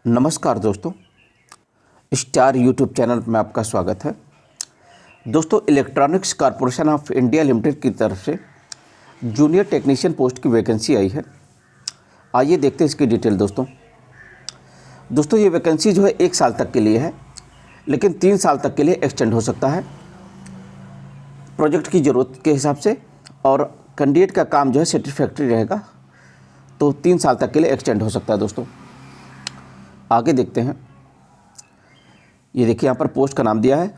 नमस्कार दोस्तों, star YouTube channel में आपका स्वागत है। दोस्तों, electronics corporation of India limited की तरफ से जूनियर टेक्नीशियन पोस्ट की वैकेंसी आई है। आइए देखते हैं इसकी डिटेल। दोस्तों ये वैकेंसी जो है 1 साल तक के लिए है, लेकिन 3 साल तक के लिए एक्सटेंड हो सकता है प्रोजेक्ट की ज़रूरत के हिसाब से, और कैंडिडेट का काम जो है सेटिस्फैक्ट्री रहेगा तो 3 साल तक के लिए एक्सटेंड हो सकता है। दोस्तों आगे देखते हैं। ये देखिए यहाँ पर पोस्ट का नाम दिया है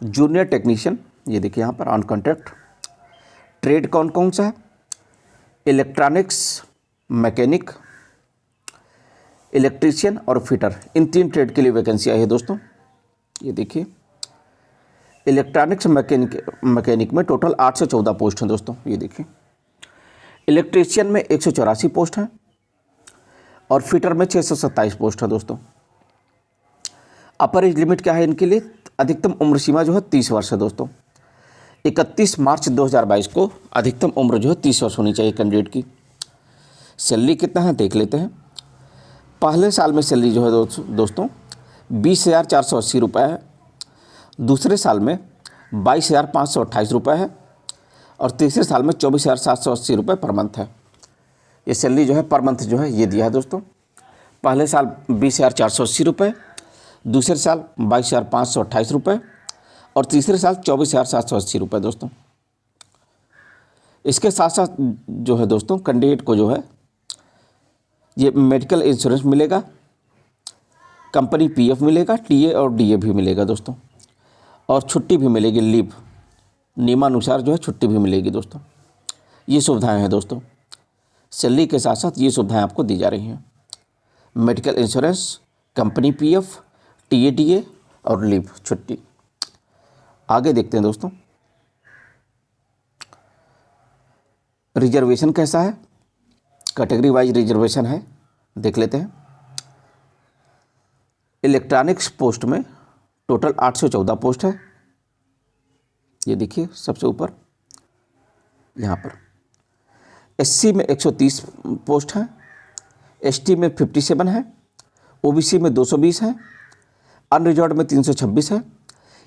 जूनियर टेक्नीशियन। ये देखिए यहाँ पर ऑन कॉन्ट्रैक्ट। ट्रेड कौन कौन सा है? इलेक्ट्रॉनिक्स, मैकेनिक, इलेक्ट्रीशियन और फिटर, इन 3 ट्रेड के लिए वैकेंसी आई है। दोस्तों ये देखिए, इलेक्ट्रॉनिक्स मैकेनिक में टोटल 8 से 14 पोस्ट हैं। दोस्तों ये देखिए, इलेक्ट्रीशियन में 184 पोस्ट हैं और फिटर में 627 पोस्ट है। दोस्तों अपर एज लिमिट क्या है इनके लिए? अधिकतम उम्र सीमा जो है 30 वर्ष है। दोस्तों 31 मार्च 2022 को अधिकतम उम्र जो है 30 वर्ष होनी चाहिए कैंडिडेट की। सैलरी कितना है देख लेते हैं। पहले साल में सैलरी जो है दोस्तों 20,480 रुपये है, दूसरे साल में 22,528 रुपये है और तीसरे साल में 24,780 रुपये पर मंथ है। ये सैलरी जो है पर मंथ जो है ये दिया है। दोस्तों पहले साल 20,480 रुपये, दूसरे साल 22,528 रुपये और तीसरे साल 24,780 रुपये। दोस्तों इसके साथ साथ जो है दोस्तों कैंडिडेट को जो है ये मेडिकल इंश्योरेंस मिलेगा, कंपनी पीएफ मिलेगा, टीए और डीए भी मिलेगा। दोस्तों और छुट्टी भी मिलेगी, लीव नियमानुसार जो है छुट्टी भी मिलेगी। दोस्तों ये सुविधाएं हैं। दोस्तों सैलरी के साथ साथ ये सुविधाएं आपको दी जा रही हैं, medical insurance, company PF, TA DA और लीव छुट्टी। आगे देखते हैं दोस्तों, रिजर्वेशन कैसा है? कैटेगरी वाइज रिजर्वेशन है, देख लेते हैं। इलेक्ट्रॉनिक्स पोस्ट में टोटल 814 पोस्ट है। ये देखिए सबसे ऊपर यहाँ पर। एससी में 130 पोस्ट हैं, एसटी में 57 है, ओबीसी में 220 है, अनरिजर्व्ड में 326 है,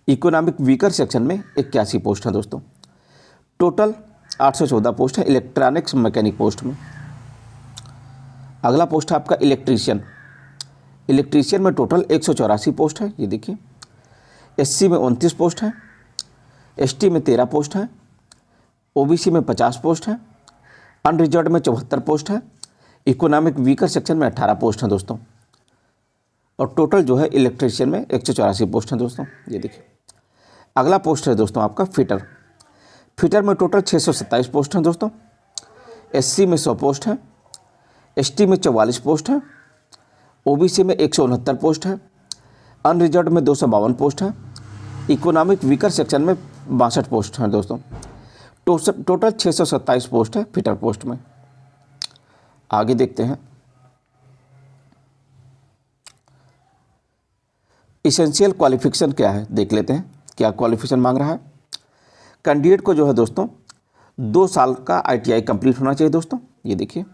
इकोनॉमिक वीकर सेक्शन में 81 पोस्ट है। दोस्तों टोटल 814 पोस्ट है इलेक्ट्रॉनिक्स मैकेनिक पोस्ट में। अगला पोस्ट है आपका इलेक्ट्रीशियन। इलेक्ट्रीशियन में टोटल 184 पोस्ट है। ये देखिए, एससी में 29 पोस्ट है, एसटी में 13 पोस्ट है, ओबीसी में 50 पोस्ट है, अनरिजर्व्ड में 74 पोस्ट है, इकोनॉमिक वीकर सेक्शन में 18 पोस्ट हैं। दोस्तों और टोटल जो है इलेक्ट्रीशियन में 184 पोस्ट हैं। दोस्तों ये देखिए, अगला पोस्ट है दोस्तों आपका फिटर। फिटर में टोटल 627 पोस्ट हैं। दोस्तों एससी में 100 पोस्ट है, एसटी में 44 पोस्ट है, ओबीसी में 169 पोस्ट है, अनरिजर्व्ड में 252 पोस्ट है, इकोनॉमिक वीकर सेक्शन में 62 पोस्ट हैं। दोस्तों टोटल 627 पोस्ट है फिटर पोस्ट में। आगे देखते हैं, इसेंशियल क्वालिफिकेशन क्या है देख लेते हैं, क्या क्वालिफिकेशन मांग रहा है। कैंडिडेट को जो है दोस्तों 2 साल का आईटीआई कंप्लीट होना चाहिए। दोस्तों ये देखिए,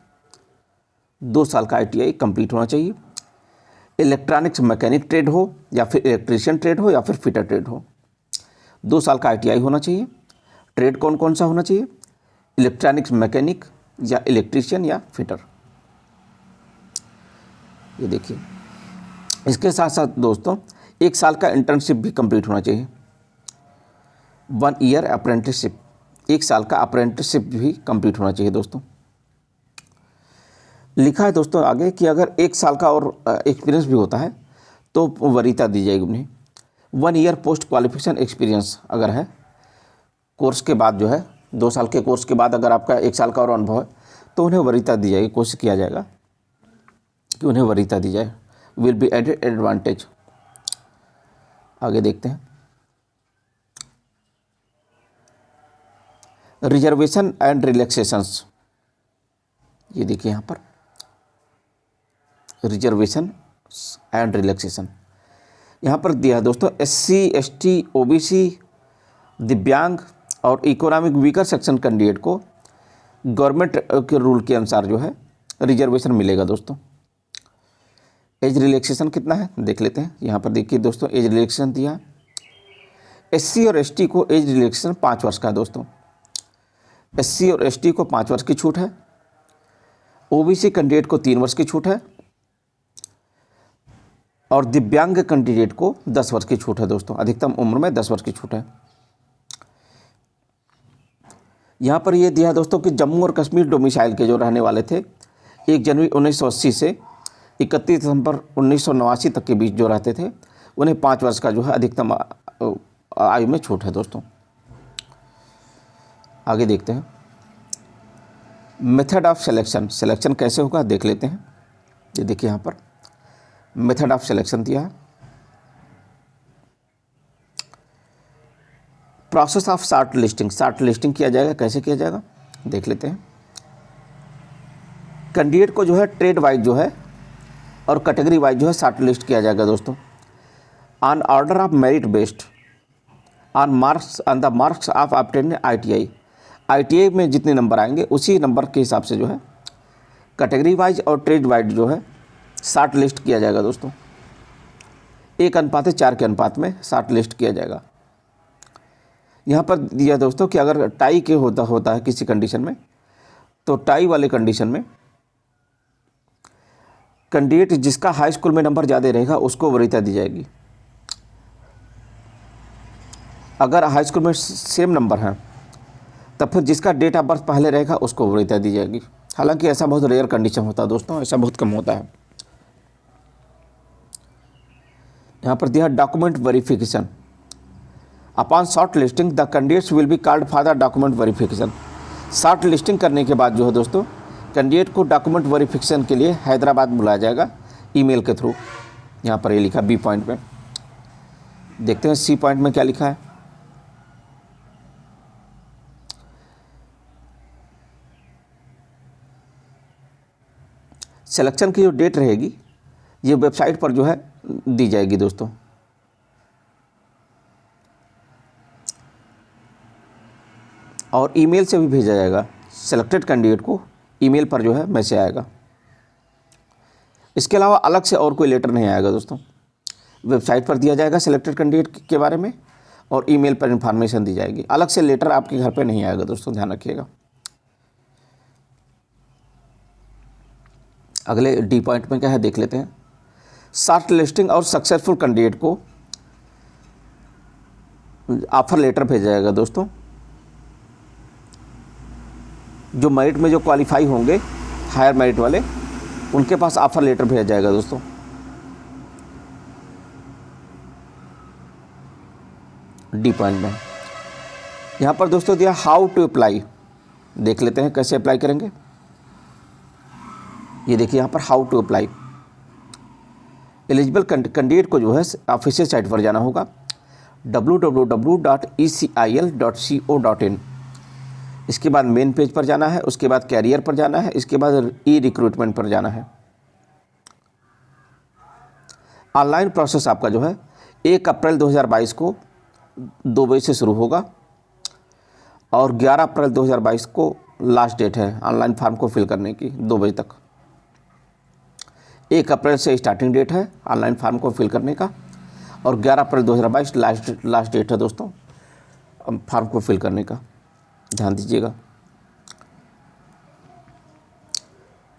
2 साल का आईटीआई कंप्लीट होना चाहिए। इलेक्ट्रॉनिक्स मैकेनिक ट्रेड हो या फिर इलेक्ट्रीशियन ट्रेड हो या फिर फिटर ट्रेड हो, 2 साल का आईटीआई होना चाहिए। ट्रेड कौन कौन सा होना चाहिए? इलेक्ट्रॉनिक्स मैकेनिक या इलेक्ट्रीशियन या फिटर। ये देखिए, इसके साथ साथ दोस्तों 1 साल का इंटर्नशिप भी कंप्लीट होना चाहिए। 1 ईयर अप्रेंटिसशिप, 1 साल का अप्रेंटिसशिप भी कंप्लीट होना चाहिए। दोस्तों लिखा है दोस्तों आगे कि अगर 1 साल का और एक्सपीरियंस भी होता है तो वरीयता दी जाएगी उन्हें। 1 ईयर पोस्ट क्वालिफिकेशन एक्सपीरियंस अगर है, कोर्स के बाद जो है 2 साल के कोर्स के बाद अगर आपका 1 साल का और अनुभव है तो उन्हें वरीयता दी जाएगी। कोशिश किया जाएगा कि उन्हें वरीयता दी जाए, विल बी एडेड एडवांटेज। आगे देखते हैं, रिजर्वेशन एंड रिलैक्सेशंस। ये देखिए यहाँ पर रिजर्वेशन एंड रिलैक्सेशन यहाँ पर दिया है दोस्तों। एससी, एसटी, ओबीसी, दिव्यांग और इकोनॉमिक वीकर सेक्शन कैंडिडेट को गवर्नमेंट के रूल के अनुसार जो है रिजर्वेशन मिलेगा। दोस्तों एज रिलैक्सेशन कितना है देख लेते हैं। यहाँ पर देखिए दोस्तों, एज रिलैक्सेशन दिया। एससी और एसटी को एज रिलैक्सेशन 5 वर्ष का है दोस्तों। एससी और एसटी को 5 वर्ष की छूट है। ओबीसी कैंडिडेट को 3 वर्ष की छूट है और दिव्यांग कैंडिडेट को 10 वर्ष की छूट है दोस्तों। अधिकतम उम्र में 10 वर्ष की छूट है। यहाँ पर यह दिया दोस्तों कि जम्मू और कश्मीर डोमिसाइल के जो रहने वाले थे 1 जनवरी 1980 से 31 दिसंबर 1989 तक के बीच जो रहते थे, उन्हें 5 वर्ष का जो है अधिकतम आयु में छूट है दोस्तों। आगे देखते हैं मेथड ऑफ सिलेक्शन कैसे होगा देख लेते हैं। ये देखिए यहाँ पर मेथड ऑफ सिलेक्शन दिया है। प्रोसेस ऑफ शॉर्ट लिस्टिंग किया जाएगा। कैसे किया जाएगा देख लेते हैं। कैंडिडेट को जो है ट्रेड वाइज जो है और कैटेगरी वाइज जो है शॉर्ट लिस्ट किया जाएगा दोस्तों। On order of merit based on the marks of obtain ITI में जितने नंबर आएंगे उसी नंबर के हिसाब से जो है कैटेगरी वाइज और ट्रेड वाइज जो है शॉर्ट लिस्ट किया जाएगा दोस्तों। 1:4 के अनुपात में शॉर्ट लिस्ट किया जाएगा। यहाँ पर दिया दोस्तों कि अगर टाई के होता है किसी कंडीशन में, तो टाई वाले कंडीशन में कैंडिडेट जिसका हाई स्कूल में नंबर ज़्यादा रहेगा उसको वरीयता दी जाएगी। अगर हाई स्कूल में सेम नंबर है तब फिर जिसका डेट ऑफ बर्थ पहले रहेगा उसको वरीयता दी जाएगी। हालांकि ऐसा बहुत रेयर कंडीशन होता है दोस्तों, ऐसा बहुत कम होता है। यहाँ पर दिया document verification. Upon short listing the candidates will be called for the document verification. Short listing करने के बाद जो है दोस्तों कैंडिडेट को डॉक्यूमेंट वेरिफिकेशन के लिए हैदराबाद बुलाया जाएगा ईमेल के थ्रू। यहाँ पर ये लिखा बी पॉइंट में। देखते हैं सी पॉइंट में क्या लिखा है। सिलेक्शन की जो डेट रहेगी ये वेबसाइट पर जो है दी जाएगी दोस्तों। और ईमेल से भी भेजा जाएगा। सिलेक्टेड कैंडिडेट को ईमेल पर जो है मैसेज आएगा। इसके अलावा अलग से और कोई लेटर नहीं आएगा दोस्तों। वेबसाइट पर दिया जाएगा सिलेक्टेड कैंडिडेट के बारे में और ईमेल पर इंफॉर्मेशन दी जाएगी। अलग से लेटर आपके घर पे नहीं आएगा दोस्तों, ध्यान रखिएगा। अगले डी पॉइंट में क्या है देख लेते हैं। शॉर्ट लिस्टिंग और सक्सेसफुल कैंडिडेट को ऑफर लेटर भेजा जाएगा दोस्तों। जो मेरिट में जो क्वालिफाई होंगे हायर मेरिट वाले, उनके पास ऑफर लेटर भेजा जाएगा दोस्तों। डी पॉइंट में यहाँ पर दोस्तों दिया हाउ टू अप्लाई। देख लेते हैं कैसे अप्लाई करेंगे। ये देखिए यहाँ पर how to apply. Eligible candidate को जो है ऑफिशियल साइट पर जाना होगा www.ecil.co.in। इसके बाद मेन पेज पर जाना है, उसके बाद कैरियर पर जाना है, इसके बाद ई रिक्रूटमेंट पर जाना है। ऑनलाइन प्रोसेस आपका जो है 1 अप्रैल 2022 को 2 बजे से शुरू होगा और 11 अप्रैल 2022 को लास्ट डेट है ऑनलाइन फॉर्म को फिल करने की 2 बजे तक। 1 अप्रैल से स्टार्टिंग डेट है ऑनलाइन फॉर्म को फिल करने का और 11 अप्रैल 2022 लास्ट डेट है दोस्तों फॉर्म को फिल करने का, ध्यान दीजिएगा।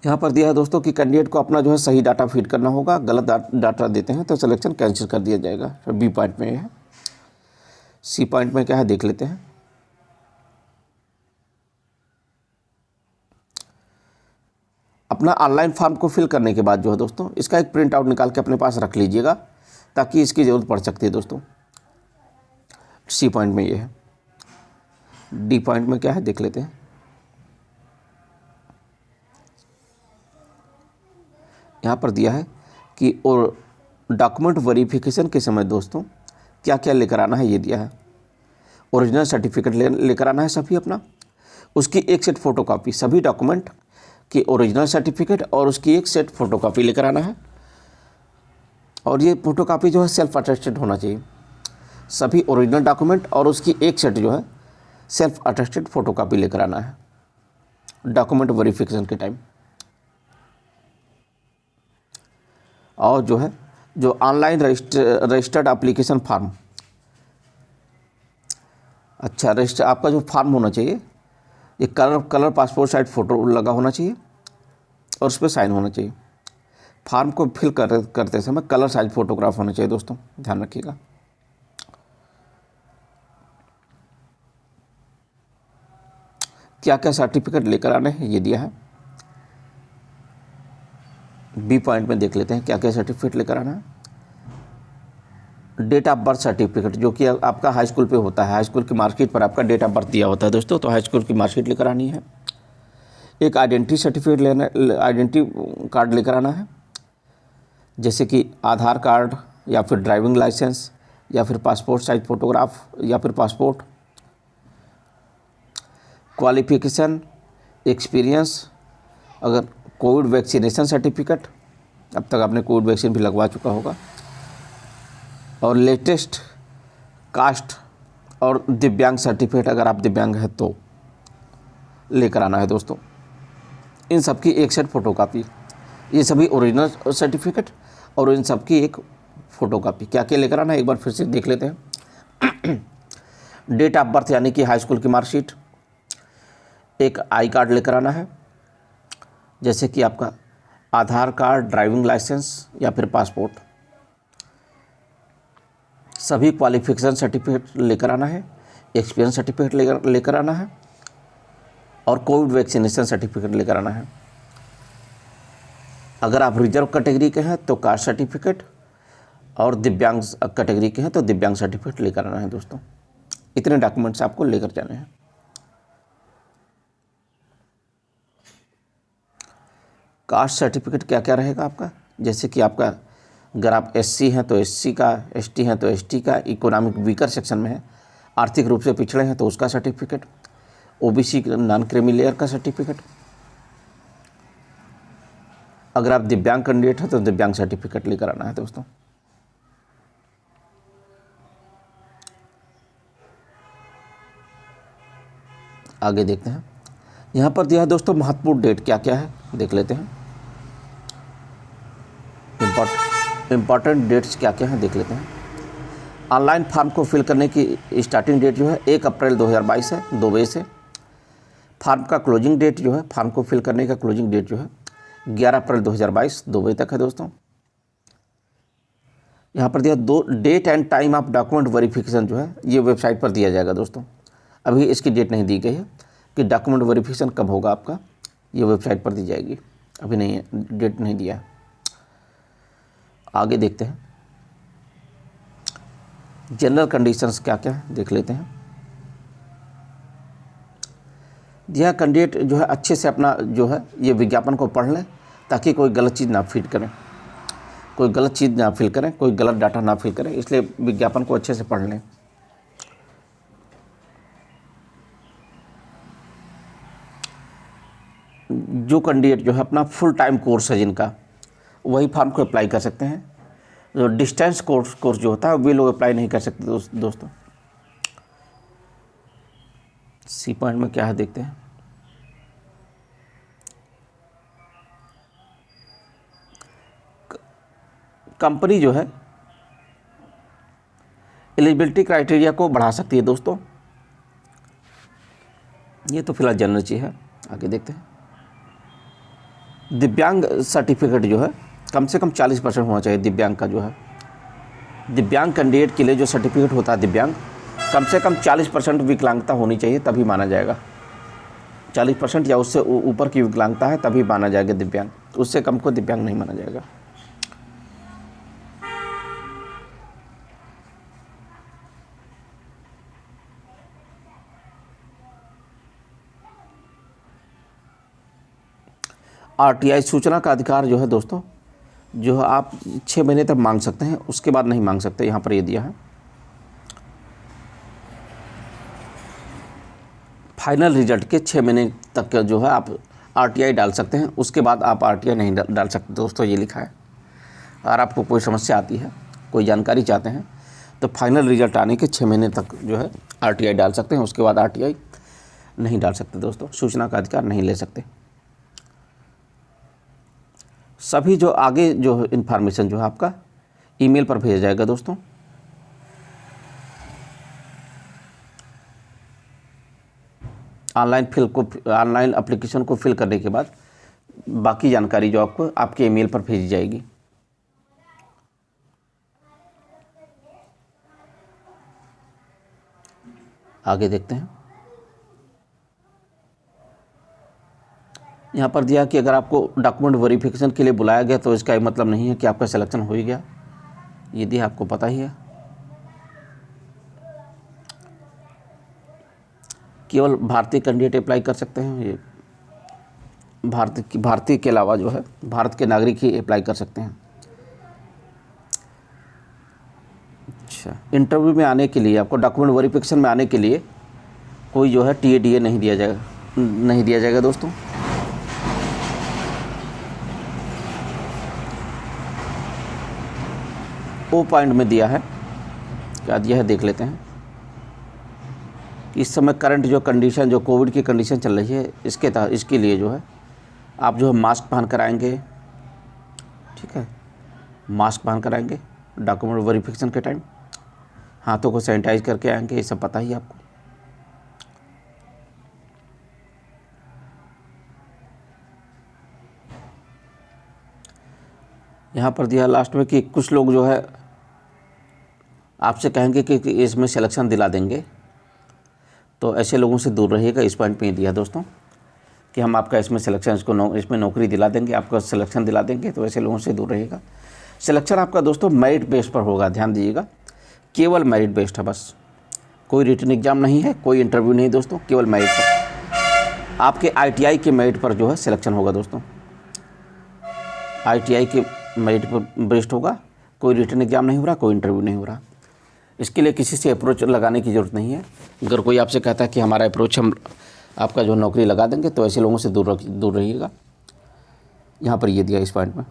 यहाँ पर दिया है दोस्तों कि कैंडिडेट को अपना जो है सही डाटा फीड करना होगा। गलत डाटा देते हैं तो सिलेक्शन कैंसिल कर दिया जाएगा। तो बी पॉइंट में ये है। सी पॉइंट में क्या है देख लेते हैं। अपना ऑनलाइन फॉर्म को फिल करने के बाद जो है दोस्तों इसका एक प्रिंट आउट निकाल के अपने पास रख लीजिएगा ताकि इसकी ज़रूरत पड़ सकती है दोस्तों। सी पॉइंट में ये है। डी पॉइंट में क्या है देख लेते हैं। यहाँ पर दिया है कि और डॉक्यूमेंट वेरिफिकेशन के समय दोस्तों क्या क्या लेकर आना है ये दिया है। ओरिजिनल सर्टिफिकेट लेकर आना है सभी अपना, उसकी एक सेट फ़ोटोकॉपी, सभी डॉक्यूमेंट की ओरिजिनल सर्टिफिकेट और उसकी एक सेट फ़ोटोकॉपी लेकर आना है। और ये फ़ोटोकॉपी जो है सेल्फ अटेस्टेड होना चाहिए। सभी ओरिजिनल डॉक्यूमेंट और उसकी एक सेट जो है सेल्फ अटेस्टेड फ़ोटोकॉपी लेकर आना है डॉक्यूमेंट वेरिफिकेशन के टाइम। और जो है जो ऑनलाइन रजिस्टर्ड एप्लीकेशन फॉर्म, अच्छा रजिस्टर आपका जो फॉर्म होना चाहिए ये कलर पासपोर्ट साइज फ़ोटो लगा होना चाहिए और उस पर साइन होना चाहिए। फॉर्म को फिल करते समय कलर साइज फ़ोटोग्राफ होना चाहिए दोस्तों, ध्यान रखिएगा। क्या क्या सर्टिफिकेट लेकर आने हैं ये दिया है, बी पॉइंट में देख लेते हैं क्या क्या सर्टिफिकेट लेकर आना है। डेट ऑफ बर्थ सर्टिफिकेट जो कि आपका हाई स्कूल पे होता है, हाई स्कूल की मार्कशीट पर आपका डेट ऑफ बर्थ दिया होता है दोस्तों, तो हाई स्कूल की मार्कशीट लेकर आनी है। एक आइडेंटिटी सर्टिफिकेट लेना, आइडेंटिटी कार्ड लेकर आना है, जैसे कि आधार कार्ड या फिर ड्राइविंग लाइसेंस या फिर पासपोर्ट साइज फ़ोटोग्राफ या फिर पासपोर्ट। क्वालिफिकेशन, एक्सपीरियंस, अगर कोविड वैक्सीनेशन सर्टिफिकेट, अब तक आपने कोविड वैक्सीन भी लगवा चुका होगा, और लेटेस्ट कास्ट और दिव्यांग सर्टिफिकेट अगर आप दिव्यांग हैं तो लेकर आना है दोस्तों। इन सब की एक सेट फ़ोटोकॉपी, ये सभी ओरिजिनल सर्टिफिकेट और इन सब की एक फ़ोटोकॉपी। क्या क्या लेकर आना है एक बार फिर से देख लेते हैं। डेट ऑफ बर्थ यानी कि हाई स्कूल की मार्कशीट, एक आई कार्ड लेकर आना है, जैसे कि आपका आधार कार्ड, ड्राइविंग लाइसेंस या फिर पासपोर्ट। सभी क्वालिफिकेशन सर्टिफिकेट लेकर आना है, एक्सपीरियंस सर्टिफिकेट लेकर आना है और कोविड वैक्सीनेशन सर्टिफिकेट लेकर आना है। अगर आप रिजर्व कैटेगरी के हैं तो कास्ट सर्टिफिकेट और दिव्यांग कैटेगरी के हैं तो दिव्यांग सर्टिफिकेट लेकर आना है दोस्तों। इतने डॉक्यूमेंट्स आपको लेकर जाने हैं। कास्ट सर्टिफिकेट क्या क्या रहेगा आपका, जैसे कि आपका अगर आप एससी हैं तो एससी का, एसटी हैं तो एसटी का, इकोनॉमिक वीकर सेक्शन में है, आर्थिक रूप से पिछड़े हैं तो उसका certificate, OBC non creamy layer का सर्टिफिकेट। अगर आप दिव्यांग कैंडिडेट हैं तो दिव्यांग सर्टिफिकेट लेकर आना है दोस्तों। आगे देखते हैं, यहाँ पर दिया है दोस्तों महत्वपूर्ण डेट क्या क्या है, देख लेते हैं। इम्पॉर्टेंट डेट्स क्या क्या हैं देख लेते हैं। ऑनलाइन फॉर्म को फिल करने की स्टार्टिंग डेट जो है 1 अप्रैल 2022 है 2 बजे से। फॉर्म का क्लोजिंग डेट जो है, फॉर्म को फिल करने का क्लोजिंग डेट जो है 11 अप्रैल 2022 2 बजे तक है दोस्तों। यहाँ पर दिया date and time of document verification जो है ये वेबसाइट पर दिया जाएगा दोस्तों। अभी इसकी डेट नहीं दी गई है कि डॉक्यूमेंट वेरिफिकेशन कब होगा आपका, ये वेबसाइट पर दी जाएगी, अभी नहीं है, डेट नहीं दिया है। आगे देखते हैं जनरल कंडीशंस क्या क्या है देख लेते हैं। यह कैंडिडेट जो है अच्छे से अपना जो है ये विज्ञापन को पढ़ लें ताकि कोई गलत चीज़ ना फीड करें, कोई गलत चीज़ ना फिल करें, कोई गलत डाटा ना फिल करें, इसलिए विज्ञापन को अच्छे से पढ़ लें। जो कैंडिडेट जो है अपना फुल टाइम कोर्स है जिनका, वही फॉर्म को अप्लाई कर सकते हैं। जो डिस्टेंस कोर्स जो होता है वे लोग अप्लाई नहीं कर सकते दोस्तों। सी पॉइंट में क्या है देखते हैं। कंपनी जो है एलिजिबिलिटी क्राइटेरिया को बढ़ा सकती है दोस्तों। ये तो फिलहाल जनरल चीज़ है, आगे देखते हैं। दिव्यांग सर्टिफिकेट जो है कम से कम 40% होना चाहिए दिव्यांग का जो है। दिव्यांग कैंडिडेट के लिए जो सर्टिफिकेट होता है दिव्यांग, कम से कम 40% विकलांगता होनी चाहिए तभी माना जाएगा। 40% या उससे ऊपर की विकलांगता है तभी माना जाएगा दिव्यांग, उससे कम को दिव्यांग नहीं माना जाएगा। आरटीआई सूचना का अधिकार जो है दोस्तों, जो है आप 6 महीने तक मांग सकते हैं, उसके बाद नहीं मांग सकते, यहाँ पर ये दिया है। फाइनल रिजल्ट के 6 महीने तक जो है आप आरटीआई डाल सकते हैं, उसके बाद आप आरटीआई नहीं डाल सकते दोस्तों, ये लिखा है। अगर आपको कोई समस्या आती है, कोई जानकारी चाहते हैं तो फाइनल रिजल्ट आने के 6 महीने तक जो है आरटीआई डाल सकते हैं, उसके बाद आरटीआई नहीं डाल सकते दोस्तों, सूचना का अधिकार नहीं ले सकते। सभी जो आगे जो इन्फॉर्मेशन जो है आपका ईमेल पर भेजा जाएगा दोस्तों। ऑनलाइन एप्लीकेशन को फिल करने के बाद बाकी जानकारी जो आपको आपके ईमेल पर भेजी जाएगी। आगे देखते हैं। यहाँ पर दिया कि अगर आपको डॉक्यूमेंट वेरिफिकेशन के लिए बुलाया गया तो इसका मतलब नहीं है कि आपका सिलेक्शन हो ही गया, ये दिया आपको पता ही है। केवल भारतीय कैंडिडेट अप्लाई कर सकते हैं, ये भारतीय के अलावा जो है भारत के नागरिक ही अप्लाई कर सकते हैं। अच्छा, इंटरव्यू में आने के लिए आपको डॉक्यूमेंट वेरिफिकेशन में आने के लिए कोई जो है TADA नहीं दिया जाएगा दोस्तों। ओ पॉइंट में दिया है, क्या दिया है देख लेते हैं। इस समय करंट जो कंडीशन, जो कोविड की कंडीशन चल रही है, इसके लिए जो है आप जो है मास्क पहन कर आएंगे, ठीक है, मास्क पहन कर आएंगे डॉक्यूमेंट वेरिफिकेशन के टाइम, हाथों को सैनिटाइज करके आएंगे, ये सब पता ही आपको। यहाँ पर दिया लास्ट में कि कुछ लोग जो है आपसे कहेंगे कि इसमें सिलेक्शन दिला देंगे, तो ऐसे लोगों से दूर रहिएगा। इस पॉइंट पे दिया दोस्तों कि हम आपका इसमें सिलेक्शन, इसमें नौकरी दिला देंगे, आपका सिलेक्शन दिला देंगे, तो ऐसे लोगों से दूर रहिएगा। सिलेक्शन आपका दोस्तों मेरिट बेस पर होगा, ध्यान दीजिएगा, केवल मेरिट बेस्ड है बस, कोई रिटन एग्जाम नहीं है, कोई इंटरव्यू नहीं दोस्तों, केवल मेरिट पर, आपके ITI के मेरिट पर जो है सिलेक्शन होगा दोस्तों। ITI के मेरिट पर बेस्ड होगा, कोई रिटन एग्जाम नहीं हो रहा, कोई इंटरव्यू नहीं हो रहा। इसके लिए किसी से अप्रोच लगाने की ज़रूरत नहीं है। अगर कोई आपसे कहता है कि हमारा अप्रोच, हम आपका जो नौकरी लगा देंगे, तो ऐसे लोगों से दूर रहिएगा। यहाँ पर ये दिया इस पॉइंट में।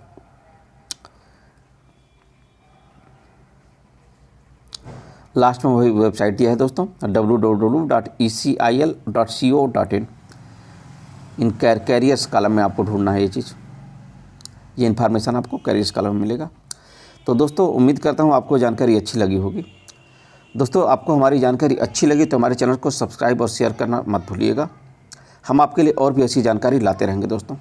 लास्ट में वही वेबसाइट दिया है दोस्तों, www.ecil.co.in। इन कैरियर्स कॉलम में आपको ढूंढना है ये चीज़, ये इन्फॉर्मेशन आपको कैरियर्स कॉलम में मिलेगा। तो दोस्तों उम्मीद करता हूँ आपको जानकारी अच्छी लगी होगी। दोस्तों आपको हमारी जानकारी अच्छी लगी तो हमारे चैनल को सब्सक्राइब और शेयर करना मत भूलिएगा। हम आपके लिए और भी ऐसी जानकारी लाते रहेंगे दोस्तों।